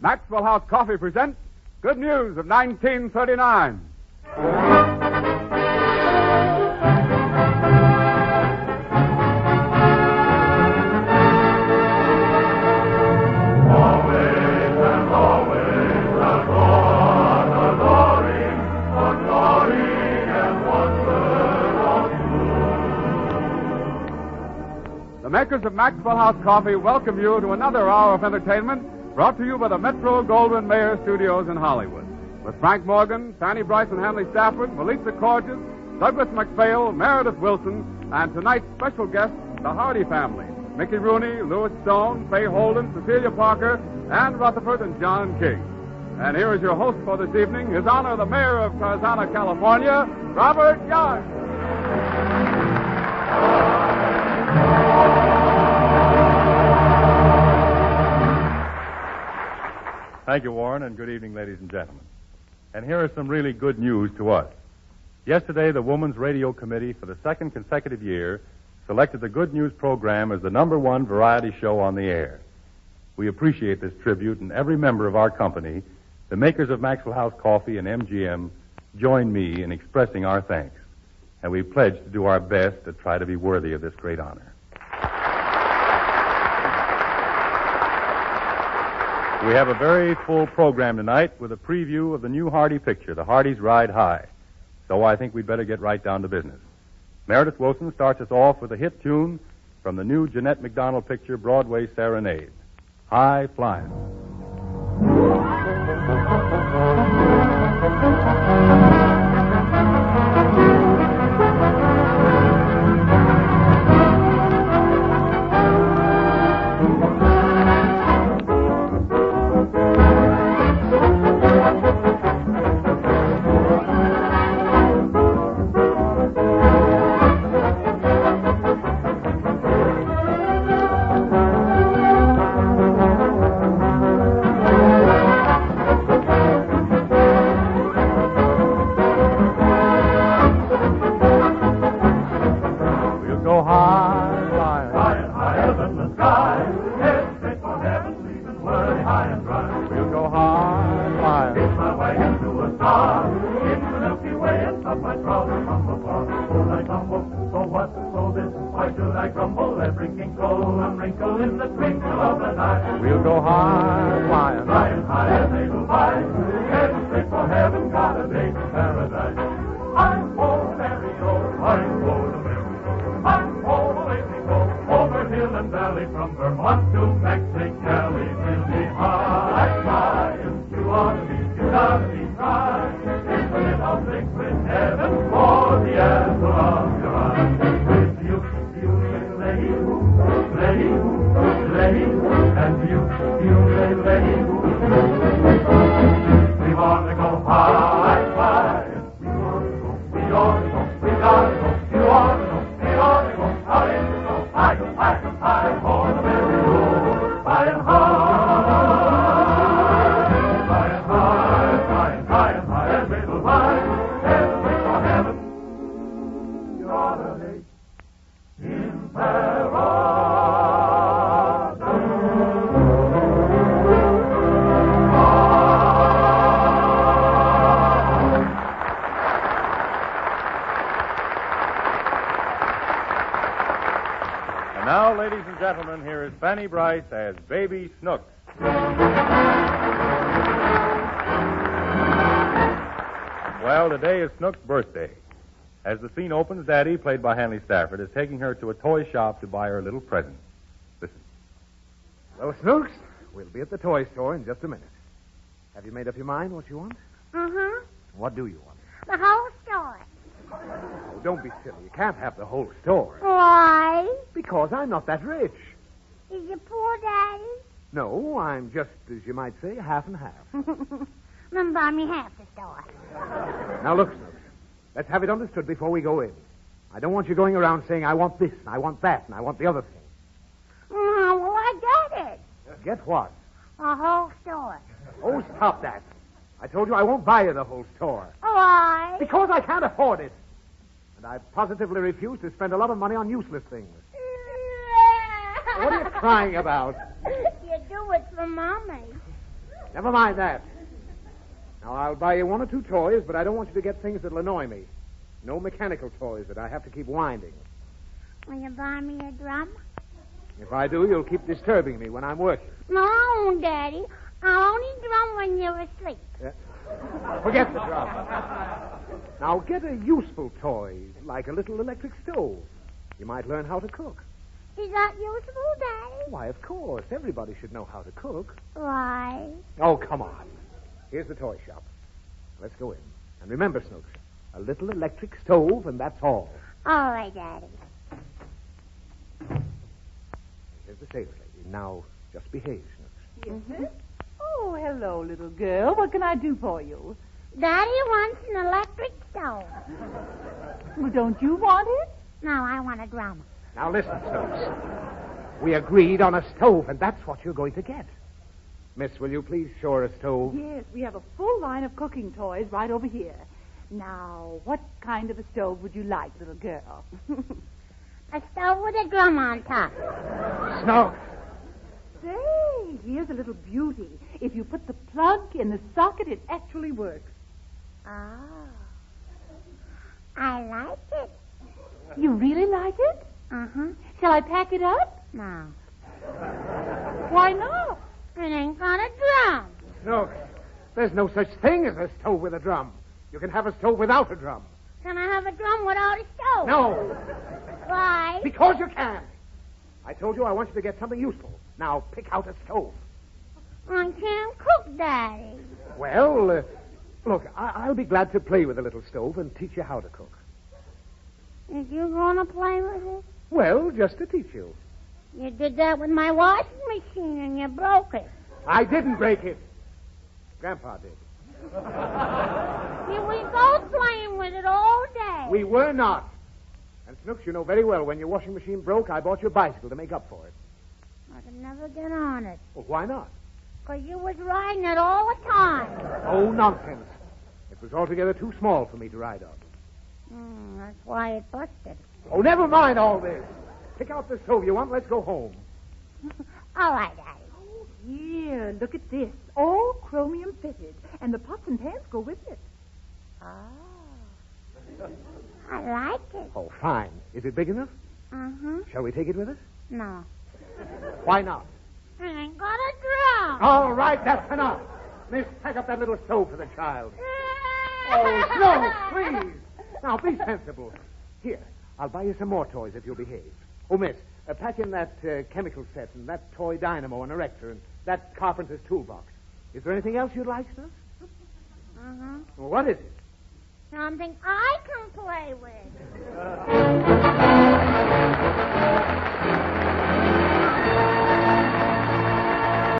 Maxwell House Coffee presents Good News of 1939. The makers of Maxwell House Coffee welcome you to another hour of entertainment brought to you by the Metro-Goldwyn-Mayer Studios in Hollywood. With Frank Morgan, Fanny, Brice, and Hanley Stafford, Miliza, Korjus, Douglas McPhail, Meredith Wilson, and tonight's special guests, the Hardy family, Mickey Rooney, Louis Stone, Fay Holden, Cecelia Parker, and Rutherford and John King. And here is your host for this evening, His Honor the Mayor of Tarzana, California, Robert Young. Thank you, Warren, and good evening, ladies and gentlemen. And here is some really good news to us. Yesterday, the Women's Radio Committee, for the second consecutive year, selected the Good News program as the #1 variety show on the air. We appreciate this tribute, and every member of our company, the makers of Maxwell House Coffee and MGM, join me in expressing our thanks. And we pledge to do our best to try to be worthy of this great honor. We have a very full program tonight with a preview of the new Hardy picture, The Hardys Ride High. So I think we'd better get right down to business. Meredith Wilson starts us off with a hit tune from the new Jeanette MacDonald picture, Broadway Serenade, High Flying. We'll go high, flying, flying high as eagle flies. Heading straight for heaven, got a date to paradise. I'm for Mario, I'm for the Mexico, I'm for the Mexico, over hill and valley from Vermont to Mexicali. We'll be high, flying. You ought to be, you gotta be high. It's a little liquid heaven for the apple of your eye. With you, lay, and you lay. We want to go high, high. We ought to go, we gotta go. You ought to go, we ought to go. High, for the merry road. High and high, as it'll rise. Headway for heaven. You ought to be in paradise. Now, ladies and gentlemen, here is Fanny Brice as Baby Snooks. Well, today is Snook's birthday. As the scene opens, Daddy, played by Hanley Stafford, is taking her to a toy shop to buy her a little present. Listen. Well, Snooks, we'll be at the toy store in just a minute. Have you made up your mind what you want? Mm-hmm. What do you want? The whole store. Oh, don't be silly. You can't have the whole store. Why? Because I'm not that rich. Is you poor, Daddy? No, I'm just, as you might say, half and half. Then buy me half the store. Now, look, Snooks. Let's have it understood before we go in. I don't want you going around saying, I want this, and I want that, and I want the other thing. Oh, well, I get it. Get what? The whole store. Oh, stop that. I told you I won't buy you the whole store. Why? Because I can't afford it. And I positively refuse to spend a lot of money on useless things. What are you crying about? You do it for Mommy. Never mind that. Now, I'll buy you one or two toys, but I don't want you to get things that'll annoy me. No mechanical toys that I have to keep winding. Will you buy me a drum? If I do, you'll keep disturbing me when I'm working. No, Daddy. I'll only drum when you're asleep. Forget the drum. Now, get a useful toy, like a little electric stove. You might learn how to cook. Is that useful, Daddy? Why, of course. Everybody should know how to cook. Why? Oh, come on. Here's the toy shop. Let's go in. And remember, Snooks, a little electric stove, and that's all. All right, Daddy. Here's the sales lady. Now, just behave, Snooks. Yes, sir? Oh, hello, little girl. What can I do for you? Daddy wants an electric stove. Well, don't you want it? No, I want a drum. Now, listen, Snooks. We agreed on a stove, and that's what you're going to get. Miss, will you please show her a stove? Yes, we have a full line of cooking toys right over here. Now, what kind of a stove would you like, little girl? A stove with a drum on top. Snooks! Say, here's a little beauty. If you put the plug in the socket, it actually works. Oh. I like it. You really like it? Uh-huh. Shall I pack it up? No. Why not? It ain't got a drum. Snooks, there's no such thing as a stove with a drum. You can have a stove without a drum. Can I have a drum without a stove? No, Why? because you can. I told you I want you to get something useful. Now, pick out a stove. I can't cook, Daddy. Well, look, I'll be glad to play with a little stove and teach you how to cook. Is you gonna play with it? Well, just to teach you. You did that with my washing machine and you broke it. I didn't break it. Grandpa did. You were both playing with it all day. We were not. And Snooks, you know very well when your washing machine broke, I bought you a bicycle to make up for it. I could never get on it. Well, why not? 'Cause you was riding it all the time. Oh, nonsense. It was altogether too small for me to ride on. That's why it busted. Oh, never mind all this. Pick out the stove you want. Let's go home. All right, Daddy. Here, look at this. All chromium fitted. And the pots and pans go with it. Oh. I like it. Oh, fine. Is it big enough? Uh-huh. Shall we take it with us? No. Why not? I ain't got a drum. All right, that's enough. Miss, pack up that little stove for the child. Oh, Snow, please. Now, be sensible. Here, I'll buy you some more toys if you'll behave. Oh, miss, pack in that chemical set and that toy dynamo and erector and that carpenter's toolbox. Is there anything else you'd like, sir? Uh-huh. Well, what is it? Something I can play with.